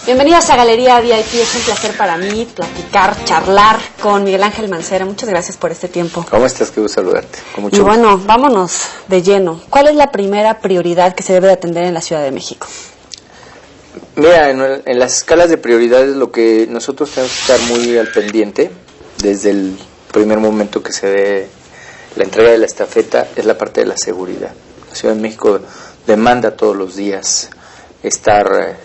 Bienvenidas a Galería VIP, es un placer para mí platicar, charlar con Miguel Ángel Mancera. Muchas gracias por este tiempo. ¿Cómo estás? Qué gusto saludarte. Con mucho y gusto. Bueno, vámonos de lleno. ¿Cuál es la primera prioridad que se debe de atender en la Ciudad de México? Mira, en las escalas de prioridades lo que nosotros tenemos que estar muy al pendiente desde el primer momento que se dé la entrega de la estafeta es la parte de la seguridad. La Ciudad de México demanda todos los días estar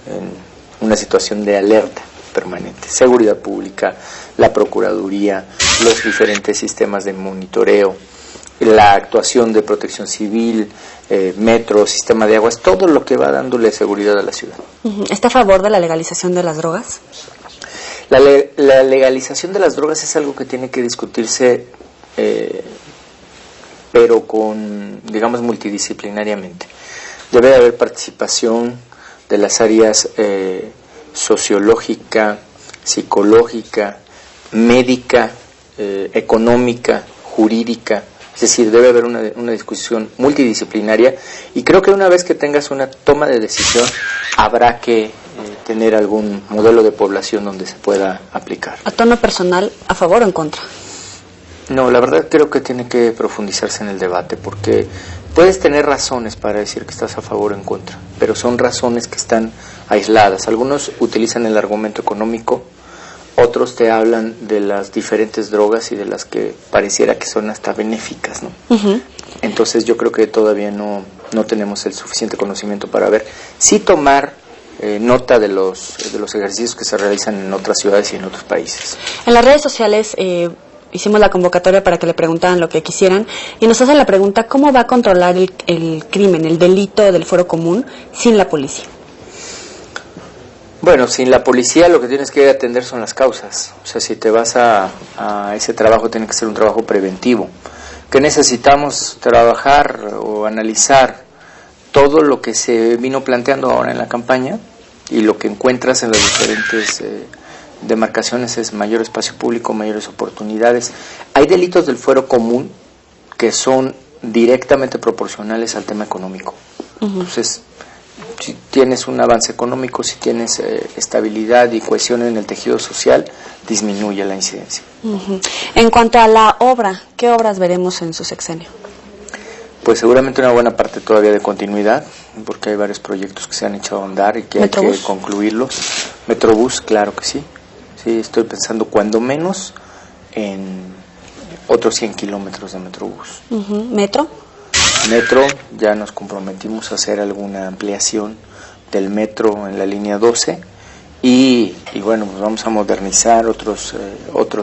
en una situación de alerta permanente. Seguridad pública, la Procuraduría, los diferentes sistemas de monitoreo, la actuación de protección civil, metro, sistema de aguas, todo lo que va dándole seguridad a la ciudad. ¿Está a favor de la legalización de las drogas? La legalización de las drogas es algo que tiene que discutirse, pero digamos, multidisciplinariamente. Debe de haber participación de las áreas sociológica, psicológica, médica, económica, jurídica. Es decir, debe haber una discusión multidisciplinaria y creo que una vez que tengas una toma de decisión habrá que tener algún modelo de población donde se pueda aplicar. ¿A tono personal, a favor o en contra? No, la verdad creo que tiene que profundizarse en el debate porque puedes tener razones para decir que estás a favor o en contra, pero son razones que están aisladas. Algunos utilizan el argumento económico, otros te hablan de las diferentes drogas y de las que pareciera que son hasta benéficas, ¿no? Uh-huh. Entonces yo creo que todavía no tenemos el suficiente conocimiento para ver si tomar nota de los ejercicios que se realizan en otras ciudades y en otros países. En las redes sociales hicimos la convocatoria para que le preguntaran lo que quisieran y nos hacen la pregunta: ¿cómo va a controlar el crimen, el delito del fuero común sin la policía? Bueno, sin la policía lo que tienes que atender son las causas. O sea, si te vas a ese trabajo, tiene que ser un trabajo preventivo. ¿Qué necesitamos trabajar o analizar? Todo lo que se vino planteando ahora en la campaña y lo que encuentras en las diferentes demarcaciones es mayor espacio público, mayores oportunidades. Hay delitos del fuero común que son directamente proporcionales al tema económico. Uh-huh. Entonces, si tienes un avance económico, si tienes estabilidad y cohesión en el tejido social, disminuye la incidencia. Uh-huh. En cuanto a la obra, ¿qué obras veremos en su sexenio? Pues seguramente una buena parte todavía de continuidad, porque hay varios proyectos que se han echado a andar y que ¿Metrobús? Hay que concluirlos. Metrobús, claro que sí. Sí, estoy pensando cuando menos en otros 100 kilómetros de Metrobús. Uh-huh. ¿Metro? Metro, ya nos comprometimos a hacer alguna ampliación del metro en la línea 12 y bueno, pues vamos a modernizar otros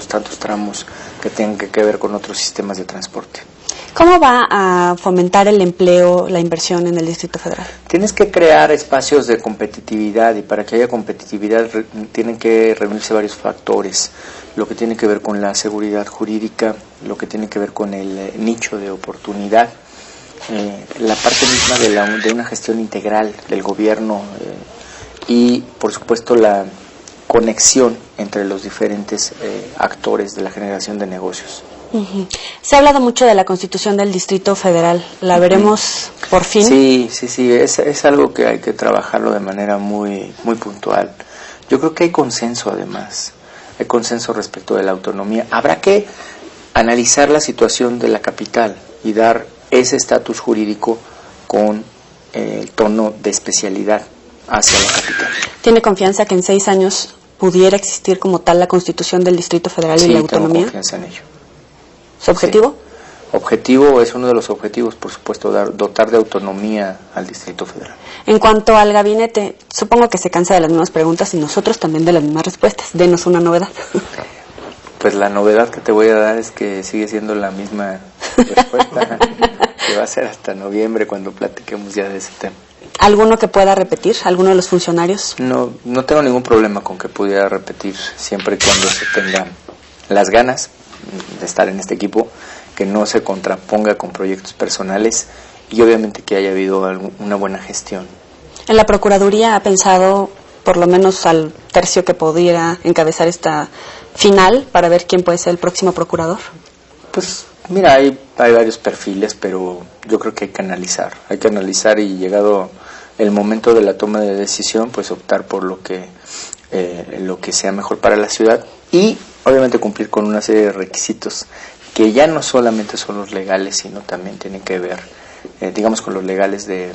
tantos tramos que tengan que ver con otros sistemas de transporte. ¿Cómo va a fomentar el empleo, la inversión en el Distrito Federal? Tienes que crear espacios de competitividad y para que haya competitividad tienen que reunirse varios factores. Lo que tiene que ver con la seguridad jurídica, lo que tiene que ver con el nicho de oportunidad, la parte misma de una gestión integral del gobierno y por supuesto la conexión entre los diferentes actores de la generación de negocios. Uh-huh. Se ha hablado mucho de la Constitución del Distrito Federal. ¿La veremos por fin? Sí, es algo que hay que trabajarlo de manera muy puntual. Yo creo que hay consenso además, hay consenso respecto de la autonomía. Habrá que analizar la situación de la capital y dar ese estatus jurídico con el tono de especialidad hacia la capital. ¿Tiene confianza que en 6 años pudiera existir como tal la Constitución del Distrito Federal y la autonomía? Sí, tengo confianza en ello. ¿Su objetivo? Sí. Objetivo es uno de los objetivos, por supuesto, dotar de autonomía al Distrito Federal. En cuanto al gabinete, supongo que se cansa de las mismas preguntas y nosotros también de las mismas respuestas. Denos una novedad. Pues la novedad que te voy a dar es que sigue siendo la misma respuesta, que va a ser hasta noviembre cuando platiquemos ya de ese tema. ¿Alguno que pueda repetir? ¿Alguno de los funcionarios? No tengo ningún problema con que pudiera repetir, siempre y cuando se tengan las ganas de estar en este equipo, que no se contraponga con proyectos personales y obviamente que haya habido una buena gestión. ¿En la Procuraduría ha pensado, por lo menos al tercio que pudiera encabezar esta final, para ver quién puede ser el próximo procurador? Pues mira, hay varios perfiles, pero yo creo que hay que analizar y llegado el momento de la toma de decisión, pues optar por lo que sea mejor para la ciudad y obviamente cumplir con una serie de requisitos que ya no solamente son los legales, sino también tienen que ver, digamos, con los legales de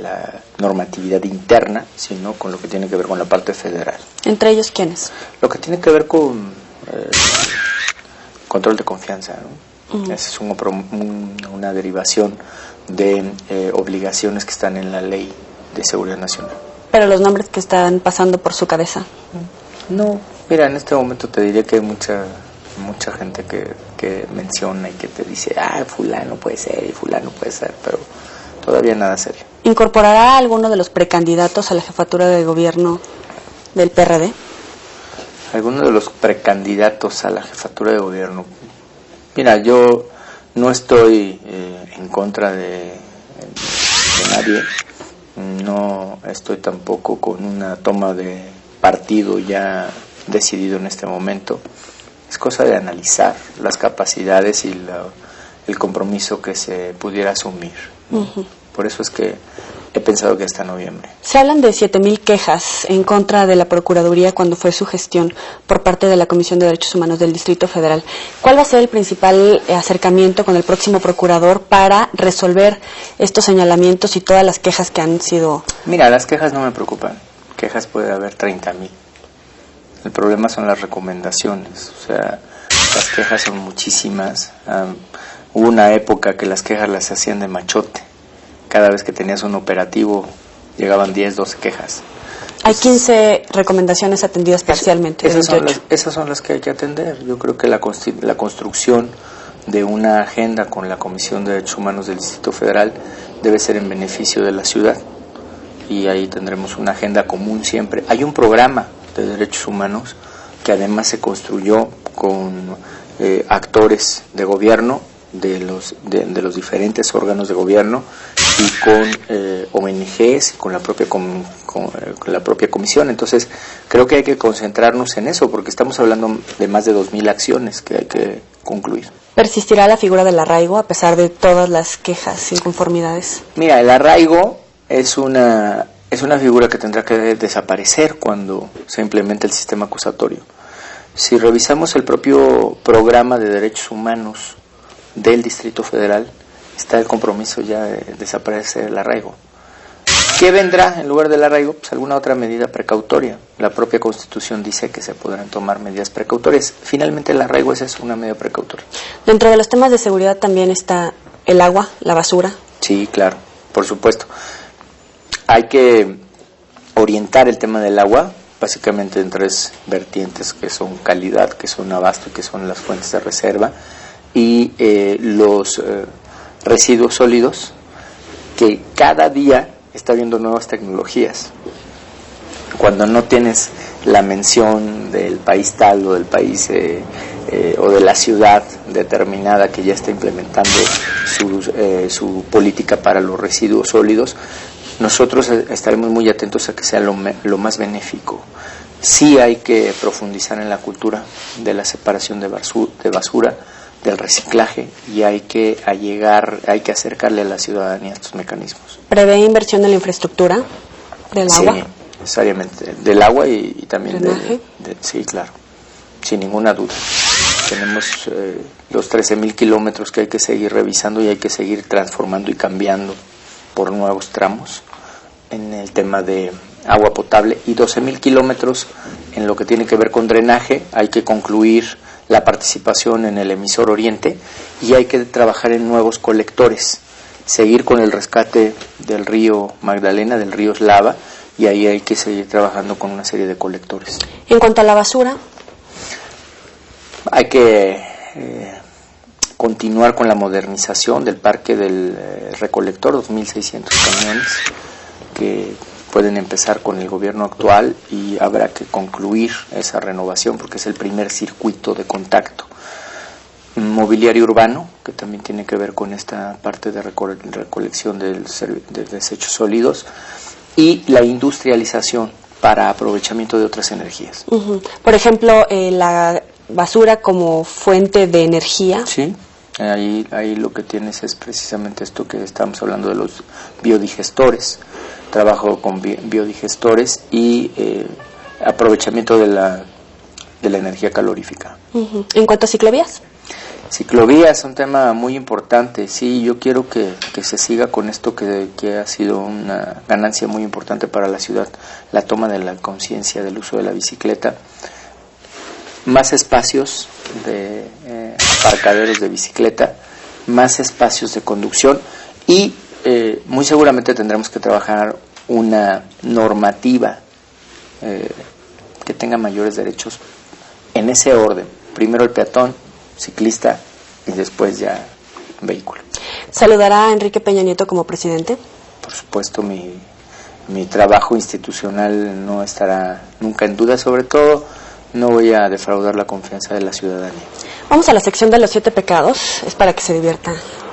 la normatividad interna, sino con lo que tiene que ver con la parte federal. ¿Entre ellos quiénes? Lo que tiene que ver con control de confianza, ¿no? Esa es una derivación de obligaciones que están en la Ley de Seguridad Nacional. ¿Pero los nombres que están pasando por su cabeza? No, mira, en este momento te diría que hay mucha gente que menciona y que te dice, fulano puede ser y fulano puede ser, pero todavía nada serio. ¿Incorporará a alguno de los precandidatos a la jefatura de gobierno del PRD? ¿Alguno de los precandidatos a la jefatura de gobierno? Mira, yo no estoy en contra de nadie, no estoy tampoco con una toma de partido ya decidido en este momento. Es cosa de analizar las capacidades y el compromiso que se pudiera asumir. Uh-huh. Por eso es que he pensado que hasta noviembre. Se hablan de 7,000 quejas en contra de la Procuraduría cuando fue su gestión por parte de la Comisión de Derechos Humanos del Distrito Federal. ¿Cuál va a ser el principal acercamiento con el próximo procurador para resolver estos señalamientos y todas las quejas que han sido...? Mira, las quejas no me preocupan. Quejas puede haber 30,000. El problema son las recomendaciones. O sea, las quejas son muchísimas. Hubo una época que las quejas las hacían de machote. Cada vez que tenías un operativo llegaban 10, 12 quejas. Hay 15 recomendaciones atendidas parcialmente. Esas son las que hay que atender. Yo creo que la construcción de una agenda con la Comisión de Derechos Humanos del Distrito Federal debe ser en beneficio de la ciudad. Y ahí tendremos una agenda común siempre. Hay un programa de derechos humanos que además se construyó con actores de gobierno de los diferentes órganos de gobierno y con ONGs, con la propia comisión. Entonces creo que hay que concentrarnos en eso porque estamos hablando de más de 2,000 acciones que hay que concluir. ¿Persistirá la figura del arraigo a pesar de todas las quejas, inconformidades? Mira, el arraigo es una figura que tendrá que desaparecer cuando se implemente el sistema acusatorio. Si revisamos el propio programa de derechos humanos del Distrito Federal, está el compromiso ya de desaparecer el arraigo. ¿Qué vendrá en lugar del arraigo? Pues alguna otra medida precautoria. La propia Constitución dice que se podrán tomar medidas precautorias. Finalmente el arraigo es una medida precautoria. Dentro de los temas de seguridad también está el agua, la basura. Sí, claro, por supuesto. Hay que orientar el tema del agua básicamente en 3 vertientes, que son calidad, que son abasto y que son las fuentes de reserva, y los residuos sólidos, que cada día está habiendo nuevas tecnologías. Cuando no tienes la mención del país tal o del país o de la ciudad determinada que ya está implementando su política para los residuos sólidos, nosotros estaremos muy atentos a que sea lo más benéfico. Sí hay que profundizar en la cultura de la separación de basura, del reciclaje, y hay que acercarle a la ciudadanía estos mecanismos. ¿Prevé inversión en la infraestructura del agua? Sí, necesariamente. Del agua y también ¿Drenaje? Sí, claro, sin ninguna duda. Tenemos los 13,000 kilómetros que hay que seguir revisando y hay que seguir transformando y cambiando por nuevos tramos en el tema de agua potable, y 12,000 kilómetros en lo que tiene que ver con drenaje. Hay que concluir la participación en el emisor Oriente y hay que trabajar en nuevos colectores, seguir con el rescate del río Magdalena, del río Eslava, y ahí hay que seguir trabajando con una serie de colectores. En cuanto a la basura, hay que continuar con la modernización del parque del recolector, 2,600 camiones, que pueden empezar con el gobierno actual y habrá que concluir esa renovación porque es el primer circuito de contacto. Mobiliario urbano, que también tiene que ver con esta parte de recolección de desechos sólidos, y la industrialización para aprovechamiento de otras energías. Por ejemplo, la basura como fuente de energía. Sí, ahí lo que tienes es precisamente esto que estamos hablando de los biodigestores. Trabajo con biodigestores y aprovechamiento de la energía calorífica. ¿En cuanto a ciclovías? Ciclovías es un tema muy importante. Sí, yo quiero que se siga con esto que ha sido una ganancia muy importante para la ciudad, la toma de la conciencia del uso de la bicicleta. Más espacios de aparcaderos de bicicleta, más espacios de conducción y muy seguramente tendremos que trabajar una normativa que tenga mayores derechos en ese orden. Primero el peatón, ciclista y después ya vehículo. ¿Saludará a Enrique Peña Nieto como presidente? Por supuesto, mi trabajo institucional no estará nunca en duda, sobre todo no voy a defraudar la confianza de la ciudadanía. Vamos a la sección de los 7 pecados, es para que se divierta,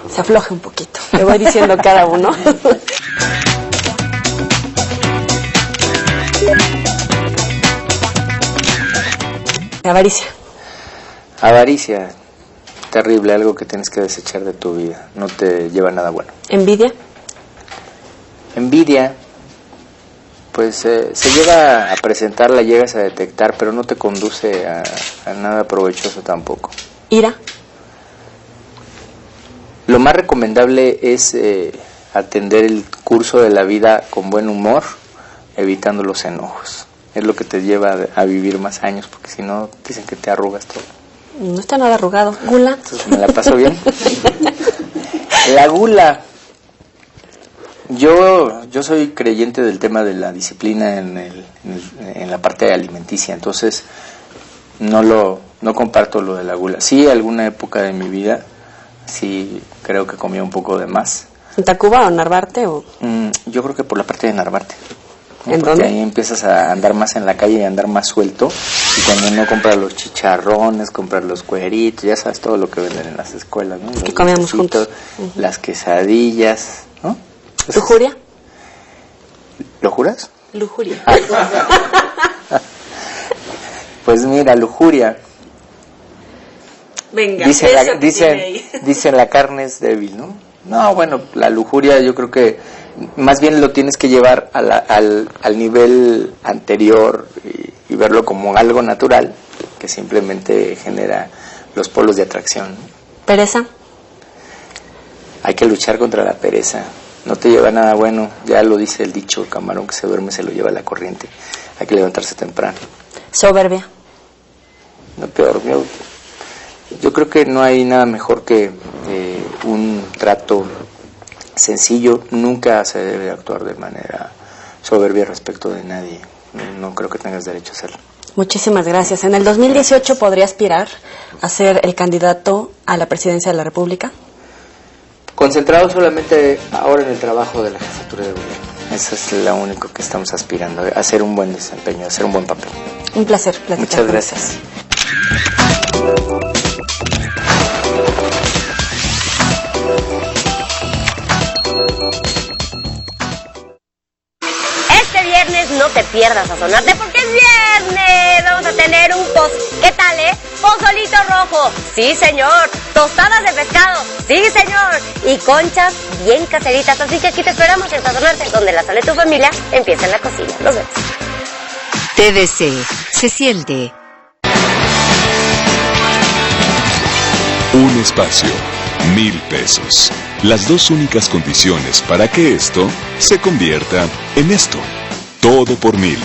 se afloje un poquito. Le voy diciendo cada uno. Avaricia. Avaricia, terrible, algo que tienes que desechar de tu vida, no te lleva a nada bueno. Envidia. Envidia, pues se llega a presentar, la llegas a detectar, pero no te conduce a nada provechoso tampoco. Ira. Lo más recomendable es atender el curso de la vida con buen humor, evitando los enojos. Es lo que te lleva a vivir más años, porque si no, dicen que te arrugas todo. No está nada arrugado. ¿Gula? ¿Me la paso bien? La gula. Yo soy creyente del tema de la disciplina en la parte alimenticia, entonces no comparto lo de la gula. Sí, alguna época de mi vida, sí creo que comía un poco de más. ¿En Tacuba o Narvarte? Yo creo que por la parte de Narvarte. ¿En Porque dónde? ahí empiezas a andar más en la calle y a andar más suelto, y cuando no compras los chicharrones, compras los cueritos, ya sabes todo lo que venden en las escuelas, ¿no? Que comíamos juntos. Las quesadillas, ¿no? ¿Lujuria? ¿Lo juras? Lujuria. Pues mira, lujuria. Venga, dicen la carne es débil, ¿no? No, bueno, la lujuria yo creo que más bien lo tienes que llevar al nivel anterior y verlo como algo natural que simplemente genera los polos de atracción. ¿Pereza? Hay que luchar contra la pereza. No te lleva nada bueno, ya lo dice el dicho, el camarón que se duerme se lo lleva la corriente. Hay que levantarse temprano. ¿Soberbia? No, peor, yo creo que no hay nada mejor que un trato sencillo. Nunca se debe actuar de manera soberbia respecto de nadie. No creo que tengas derecho a hacerlo. Muchísimas gracias. ¿En el 2018 podría aspirar a ser el candidato a la presidencia de la República? Concentrado solamente ahora en el trabajo de la jefatura de gobierno. Eso es lo único que estamos aspirando, a hacer un buen desempeño, a hacer un buen papel. Un placer platicar. Muchas gracias. Este viernes no te pierdas Sazonarte porque es viernes. Vamos a tener un ¿qué tal, pozolito rojo, sí señor, tostadas de pescado, sí señor, y conchas bien caseritas. Así que aquí te esperamos en Sazonarte, donde la sal de tu familia empieza en la cocina. Nos vemos. TDC se siente. Un espacio, 1,000 pesos. Las dos únicas condiciones para que esto se convierta en esto. Todo por 1,000.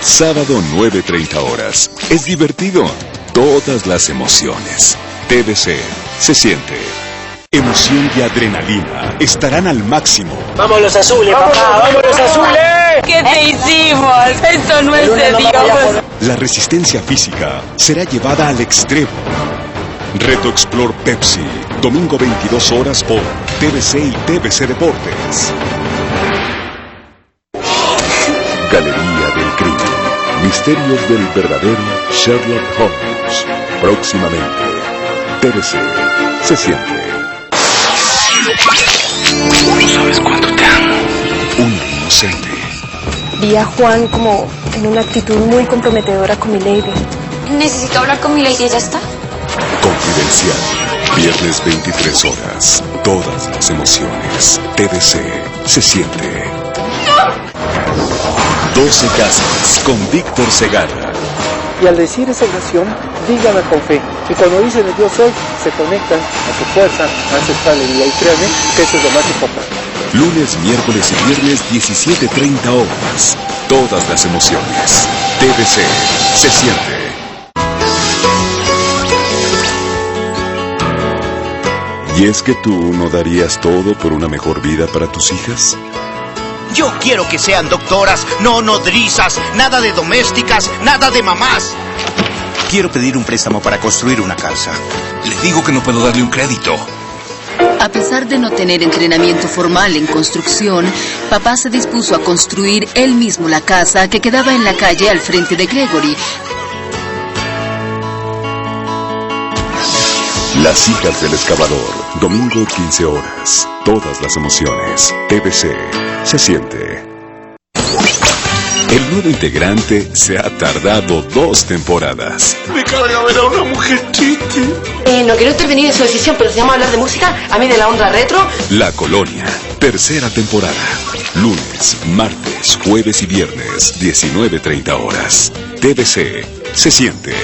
Sábado 9:30 horas. Es divertido. Todas las emociones. TDC se siente. Emoción y adrenalina estarán al máximo. ¡Vamos los azules, papá! ¡Vamos los azules! ¿Qué te hicimos? Esto no es de Dios. La resistencia física será llevada al extremo. Reto Explore Pepsi. Domingo 22 horas por TVC y TVC Deportes. Galería del Crimen. Misterios del verdadero Sherlock Holmes. Próximamente. TVC. Se siente. No sabes cuánto te amo. Un inocente. Vi a Juan como en una actitud muy comprometedora con mi lady. Necesito hablar con mi lady, ¿ya está? Confidencial. Viernes 23 horas. Todas las emociones. TVC. Se siente. 12 casas con Víctor Segarra. Y al decir esa oración, díganla con fe. Y cuando dicen el Dios soy, se conectan a su fuerza ancestral. Y créanme que eso es lo más importante. Lunes, miércoles y viernes 17:30 horas. Todas las emociones. TVC. Se siente. ¿Y es que tú no darías todo por una mejor vida para tus hijas? Yo quiero que sean doctoras, no nodrizas, nada de domésticas, nada de mamás. Quiero pedir un préstamo para construir una casa. Le digo que no puedo darle un crédito. A pesar de no tener entrenamiento formal en construcción, papá se dispuso a construir él mismo la casa que quedaba en la calle al frente de Gregory. Las hijas del excavador. Domingo 15 horas. Todas las emociones. TVC. Se siente. El nuevo integrante se ha tardado 2 temporadas. Me carga ver a una mujer triste. No quiero intervenir en su decisión, pero si vamos a hablar de música, a mí de la onda retro. La Colonia. Tercera temporada. Lunes, martes, jueves y viernes, 19:30 horas. TVC. Se siente.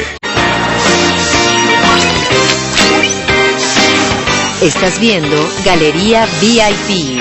Estás viendo Galería VIP.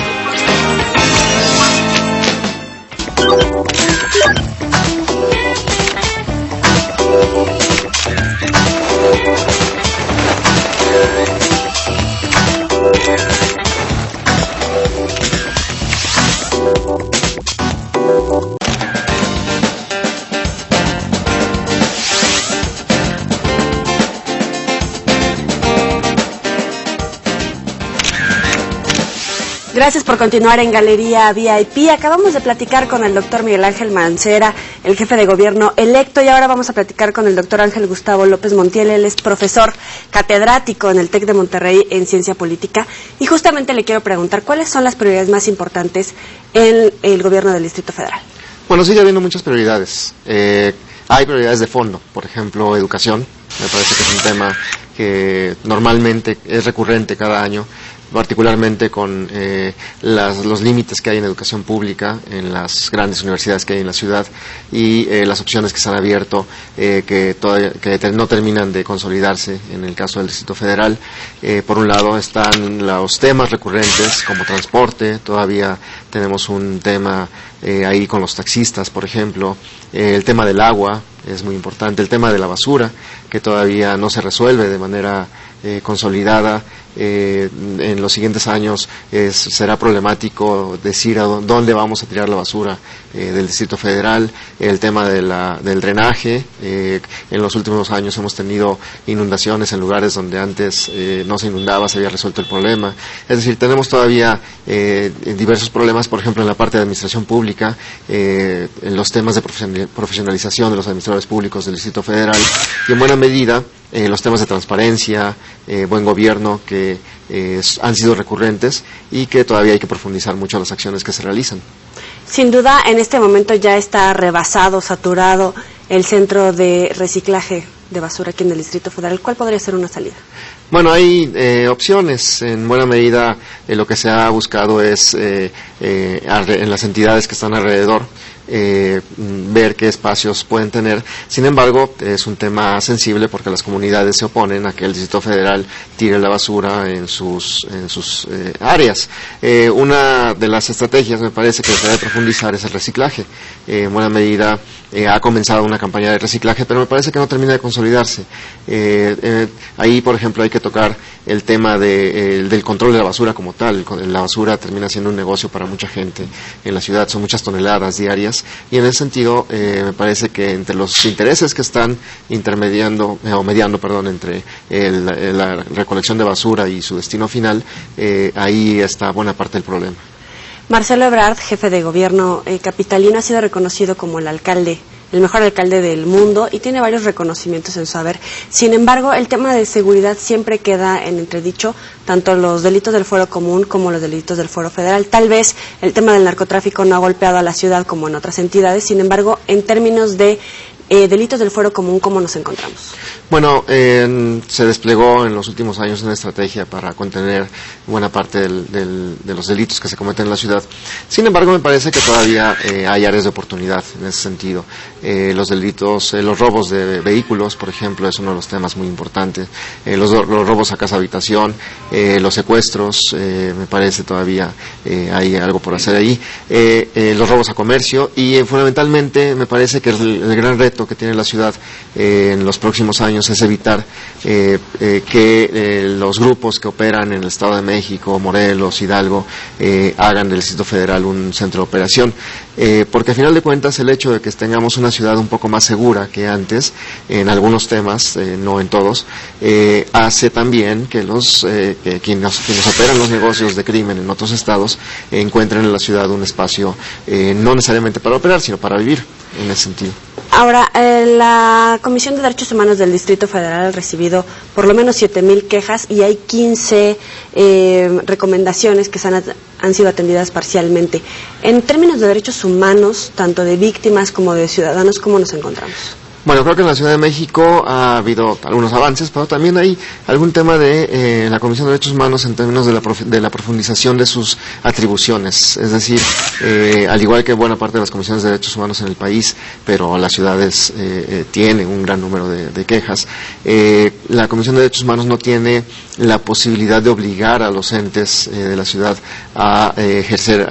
Gracias por continuar en Galería VIP. Acabamos de platicar con el doctor Miguel Ángel Mancera, el jefe de gobierno electo, y ahora vamos a platicar con el doctor Ángel Gustavo López Montiel. Él es profesor catedrático en el TEC de Monterrey en Ciencia Política. Y justamente le quiero preguntar, ¿cuáles son las prioridades más importantes en el gobierno del Distrito Federal? Bueno, sigue habiendo muchas prioridades. Hay prioridades de fondo, por ejemplo, educación. Me parece que es un tema que normalmente es recurrente cada año, particularmente con los límites que hay en educación pública en las grandes universidades que hay en la ciudad y las opciones que se han abierto que no terminan de consolidarse en el caso del Distrito Federal. Por un lado están los temas recurrentes como transporte. Todavía tenemos un tema ahí con los taxistas, por ejemplo. El tema del agua es muy importante. El tema de la basura, que todavía no se resuelve de manera consolidada. En los siguientes años será problemático decir a dónde vamos a tirar la basura del Distrito Federal. El tema del drenaje. En los últimos años hemos tenido inundaciones en lugares donde antes no se inundaba, se había resuelto el problema. Es decir, tenemos todavía diversos problemas, por ejemplo, en la parte de administración pública, en los temas de profesionalización de los administradores públicos del Distrito Federal, y en buena medida los temas de transparencia, buen gobierno, que han sido recurrentes y que todavía hay que profundizar mucho las acciones que se realizan. Sin duda, en este momento ya está rebasado, saturado el centro de reciclaje de basura aquí en el Distrito Federal. ¿Cuál podría ser una salida? Bueno, hay opciones. En buena medida lo que se ha buscado es en las entidades que están alrededor ver qué espacios pueden tener. Sin embargo, es un tema sensible porque las comunidades se oponen a que el Distrito Federal tire la basura en sus áreas. Una de las estrategias, me parece, que se debe profundizar es el reciclaje. En buena medida ha comenzado una campaña de reciclaje, pero me parece que no termina de consolidarse. Ahí, por ejemplo, hay que tocar el tema del control de la basura como tal. La basura termina siendo un negocio para mucha gente en la ciudad, son muchas toneladas diarias, y en ese sentido me parece que entre los intereses que están mediando entre la recolección de basura y su destino final, ahí está buena parte del problema. Marcelo Ebrard, jefe de gobierno capitalino, ha sido reconocido como el mejor alcalde del mundo y tiene varios reconocimientos en su haber. Sin embargo, el tema de seguridad siempre queda en entredicho, tanto los delitos del fuero común como los delitos del fuero federal. Tal vez el tema del narcotráfico no ha golpeado a la ciudad como en otras entidades, sin embargo, en términos de delitos del fuero común, ¿cómo nos encontramos? Bueno, se desplegó en los últimos años una estrategia para contener buena parte de los delitos que se cometen en la ciudad. Sin embargo, me parece que todavía hay áreas de oportunidad en ese sentido. Los delitos, los robos de vehículos, por ejemplo, es uno de los temas muy importantes. Los robos a casa habitación, los secuestros, me parece todavía hay algo por hacer ahí. Los robos a comercio y fundamentalmente me parece que el gran reto que tiene la ciudad en los próximos años es evitar que los grupos que operan en el Estado de México, Morelos, Hidalgo, hagan del Distrito Federal un centro de operación. Porque a final de cuentas el hecho de que tengamos una ciudad un poco más segura que antes, en algunos temas, no en todos, hace también que quienes operan los negocios de crimen en otros estados encuentren en la ciudad un espacio no necesariamente para operar, sino para vivir en ese sentido. Ahora, la Comisión de Derechos Humanos del Distrito Federal ha recibido por lo menos 7,000 quejas y hay 15 recomendaciones que han sido atendidas parcialmente. En términos de derechos humanos, tanto de víctimas como de ciudadanos, ¿cómo nos encontramos? Bueno, creo que en la Ciudad de México ha habido algunos avances, pero también hay algún tema de la Comisión de Derechos Humanos en términos de la profundización de sus atribuciones. Es decir, al igual que buena parte de las comisiones de derechos humanos en el país, pero las ciudades tienen un gran número de quejas, la Comisión de Derechos Humanos no tiene la posibilidad de obligar a los entes de la ciudad a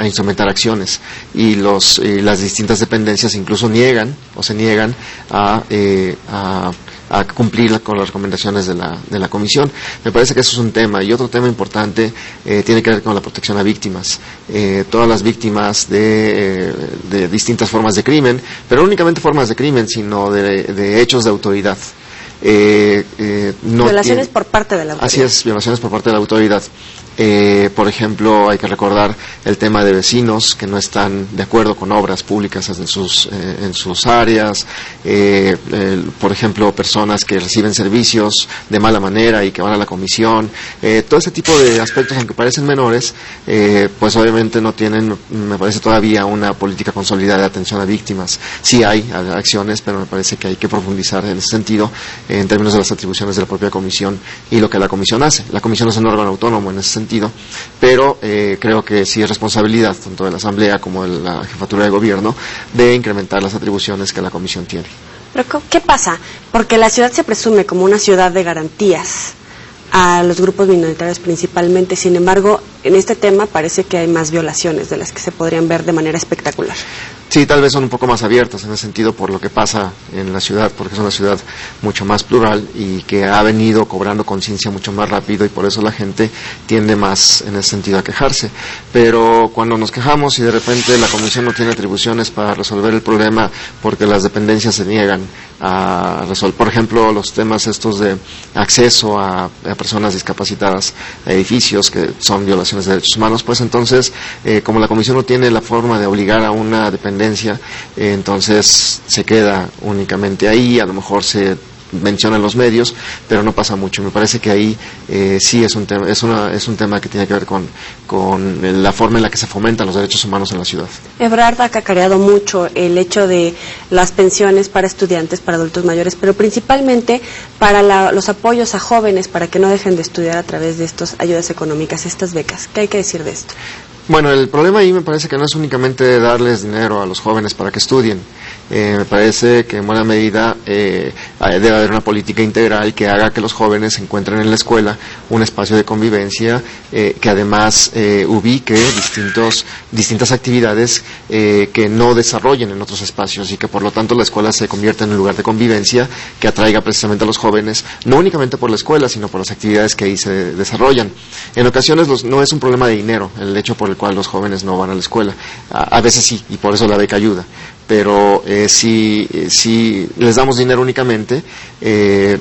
instrumentar acciones, y las distintas dependencias incluso se niegan a cumplir con las recomendaciones de la comisión. Me parece que eso es un tema. Y otro tema importante tiene que ver con la protección a víctimas. Todas las víctimas de distintas formas de crimen, pero no únicamente formas de crimen, sino de hechos de autoridad. Violaciones por parte de la autoridad. Así es, violaciones por parte de la autoridad. Por ejemplo, hay que recordar el tema de vecinos que no están de acuerdo con obras públicas en sus áreas, por ejemplo, personas que reciben servicios de mala manera y que van a la comisión. Todo ese tipo de aspectos, aunque parecen menores, pues obviamente no tienen, me parece, todavía una política consolidada de atención a víctimas. Sí hay acciones, pero me parece que hay que profundizar en ese sentido, en términos de las atribuciones de la propia comisión y lo que la comisión hace. La comisión es un órgano autónomo en ese sentido, pero creo que sí es responsabilidad tanto de la Asamblea como de la Jefatura de Gobierno de incrementar las atribuciones que la comisión tiene. Pero ¿qué pasa? Porque la ciudad se presume como una ciudad de garantías a los grupos minoritarios principalmente. Sin embargo, en este tema parece que hay más violaciones de las que se podrían ver de manera espectacular. Sí, tal vez son un poco más abiertas en ese sentido por lo que pasa en la ciudad, porque es una ciudad mucho más plural y que ha venido cobrando conciencia mucho más rápido, y por eso la gente tiende más en ese sentido a quejarse. Pero cuando nos quejamos y de repente la comisión no tiene atribuciones para resolver el problema porque las dependencias se niegan a resolver, por ejemplo, los temas estos de acceso a personas discapacitadas a edificios, que son violaciones de derechos humanos, pues entonces, como la comisión no tiene la forma de obligar a una dependencia, entonces se queda únicamente ahí. A lo mejor se menciona en los medios, pero no pasa mucho. Me parece que ahí sí es un tema que tiene que ver con la forma en la que se fomentan los derechos humanos en la ciudad. Ebrard ha cacareado mucho el hecho de las pensiones para estudiantes, para adultos mayores, pero principalmente para los apoyos a jóvenes para que no dejen de estudiar a través de estas ayudas económicas, estas becas. ¿Qué hay que decir de esto? Bueno, el problema ahí me parece que no es únicamente darles dinero a los jóvenes para que estudien. Me parece que en buena medida debe haber una política integral que haga que los jóvenes encuentren en la escuela un espacio de convivencia, que además ubique distintas actividades que no desarrollen en otros espacios, y que por lo tanto la escuela se convierta en un lugar de convivencia que atraiga precisamente a los jóvenes, no únicamente por la escuela, sino por las actividades que ahí se desarrollan. En ocasiones no es un problema de dinero el hecho por el cual los jóvenes no van a la escuela. A veces sí, y por eso la beca ayuda. pero si les damos dinero únicamente,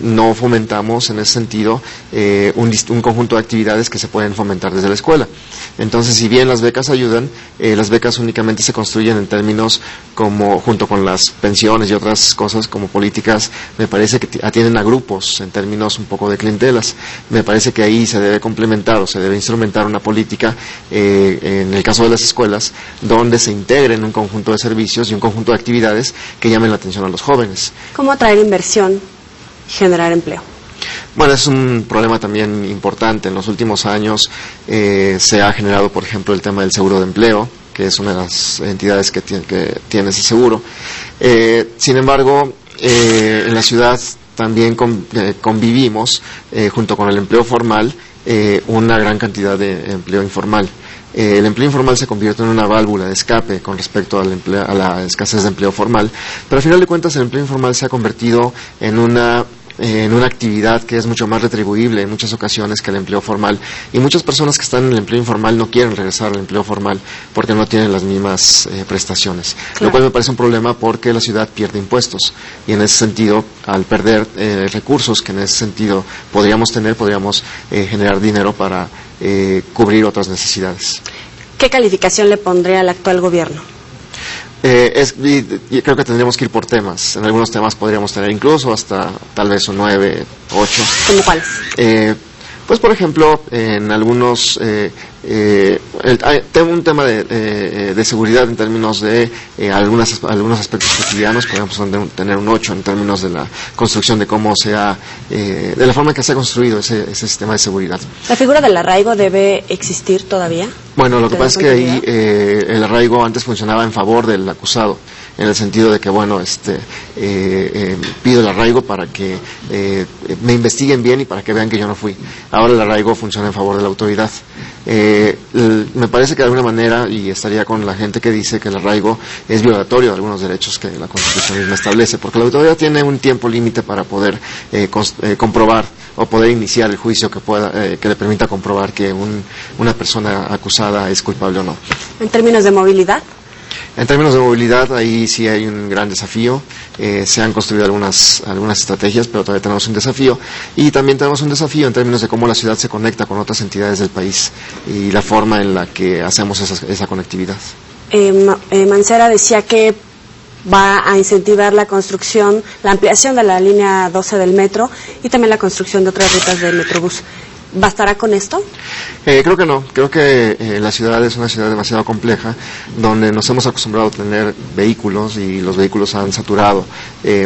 no fomentamos en ese sentido un conjunto de actividades que se pueden fomentar desde la escuela. Entonces, si bien las becas ayudan, las becas únicamente se construyen en términos como, junto con las pensiones y otras cosas como políticas, me parece que atienden a grupos en términos un poco de clientelas. Me parece que ahí se debe complementar o se debe instrumentar una política, en el caso de las escuelas, donde se integren un conjunto de servicios y un conjunto de actividades que llamen la atención a los jóvenes. ¿Cómo atraer inversión y generar empleo? Bueno, es un problema también importante. En los últimos años se ha generado, por ejemplo, el tema del seguro de empleo, que es una de las entidades que tiene ese seguro. Sin embargo, en la ciudad también convivimos, junto con el empleo formal, una gran cantidad de empleo informal. El empleo informal se convierte en una válvula de escape con respecto a la escasez de empleo formal, pero al final de cuentas el empleo informal se ha convertido en una actividad que es mucho más retribuible en muchas ocasiones que el empleo formal, y muchas personas que están en el empleo informal no quieren regresar al empleo formal porque no tienen las mismas prestaciones, claro. Lo cual me parece un problema porque la ciudad pierde impuestos, y en ese sentido, al perder recursos que en ese sentido podríamos generar dinero para cubrir otras necesidades. ¿Qué calificación le pondría al actual gobierno? Y creo que tendríamos que ir por temas. En algunos temas podríamos tener incluso hasta tal vez un 9, 8. ¿Cómo cuáles? Pues, por ejemplo, en algunos un tema de seguridad en términos de algunos aspectos cotidianos, podemos tener un 8 en términos de la construcción, de cómo de la forma en que se ha construido ese sistema de seguridad. ¿La figura del arraigo debe existir todavía? Bueno, lo que pasa es que ahí el arraigo antes funcionaba en favor del acusado, en el sentido de que, bueno, pido el arraigo para que me investiguen bien y para que vean que yo no fui. Ahora el arraigo funciona en favor de la autoridad. Me parece que de alguna manera, y estaría con la gente que dice que el arraigo es violatorio de algunos derechos que la Constitución misma establece, porque la autoridad tiene un tiempo límite para poder comprobar o poder iniciar el juicio que le permita comprobar que una persona acusada es culpable o no. ¿En términos de movilidad? En términos de movilidad, ahí sí hay un gran desafío. Se han construido algunas estrategias, pero todavía tenemos un desafío. Y también tenemos un desafío en términos de cómo la ciudad se conecta con otras entidades del país y la forma en la que hacemos esa conectividad. Mancera decía que va a incentivar la construcción, la ampliación de la línea 12 del metro y también la construcción de otras rutas del Metrobús. ¿Bastará con esto? Creo que no. Creo que la ciudad es una ciudad demasiado compleja, donde nos hemos acostumbrado a tener vehículos y los vehículos han saturado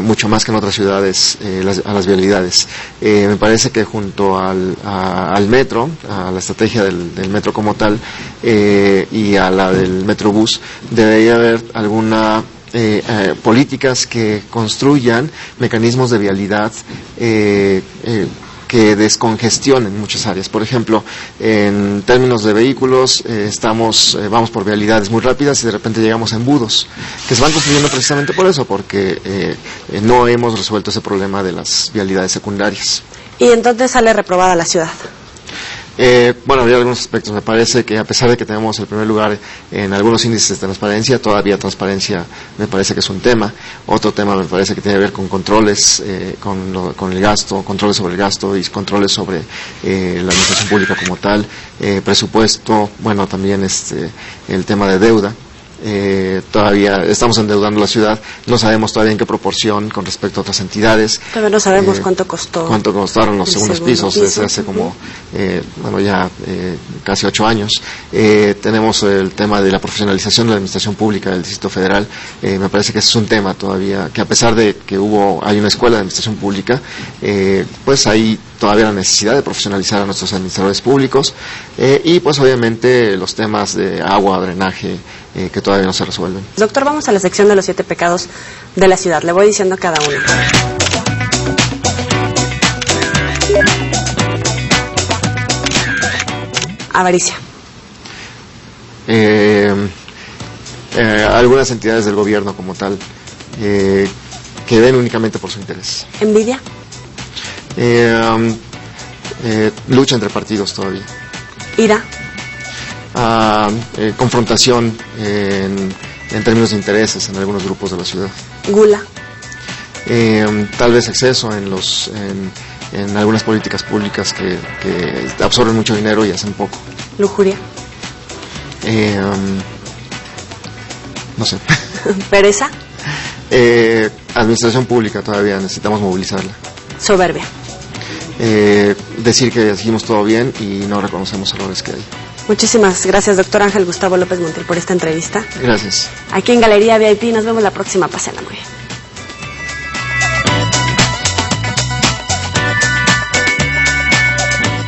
mucho más que en otras ciudades a las vialidades. Me parece que junto al metro, a la estrategia del metro como tal y a la del Metrobús, debería haber alguna políticas que construyan mecanismos de vialidad que descongestionen muchas áreas. Por ejemplo, en términos de vehículos, vamos por vialidades muy rápidas y de repente llegamos a embudos, que se van construyendo precisamente por eso, porque no hemos resuelto ese problema de las vialidades secundarias. ¿Y entonces sale reprobada la ciudad? Bueno, habría algunos aspectos. Me parece que a pesar de que tenemos el primer lugar en algunos índices de transparencia, todavía transparencia me parece que es un tema. Otro tema me parece que tiene que ver con controles, con el gasto, controles sobre el gasto y controles sobre la administración pública como tal, presupuesto, bueno, también el tema de deuda. Todavía estamos endeudando la ciudad, no sabemos todavía en qué proporción con respecto a otras entidades. Todavía no sabemos cuánto costaron los segundos pisos desde hace como ya casi 8 años. Tenemos el tema de la profesionalización de la administración pública del Distrito Federal. Me parece que ese es un tema todavía que, a pesar de que hay una escuela de administración pública, pues hay todavía la necesidad de profesionalizar a nuestros administradores públicos y pues obviamente los temas de agua, drenaje, que todavía no se resuelven. Doctor, vamos a la sección de los 7 pecados de la ciudad. Le voy diciendo cada uno. Avaricia. Algunas entidades del gobierno como tal que ven únicamente por su interés. Envidia. Lucha entre partidos todavía. Ira. Confrontación en términos de intereses en algunos grupos de la ciudad. Gula. Tal vez exceso en algunas políticas públicas que absorben mucho dinero y hacen poco. Lujuria. No sé. Pereza. Administración pública todavía necesitamos movilizarla. Soberbia. Decir que seguimos todo bien y no reconocemos errores que hay. Muchísimas gracias, doctor Ángel Gustavo López Montiel, por esta entrevista. Gracias. Aquí en Galería VIP, nos vemos la próxima. Pásenla muy bien.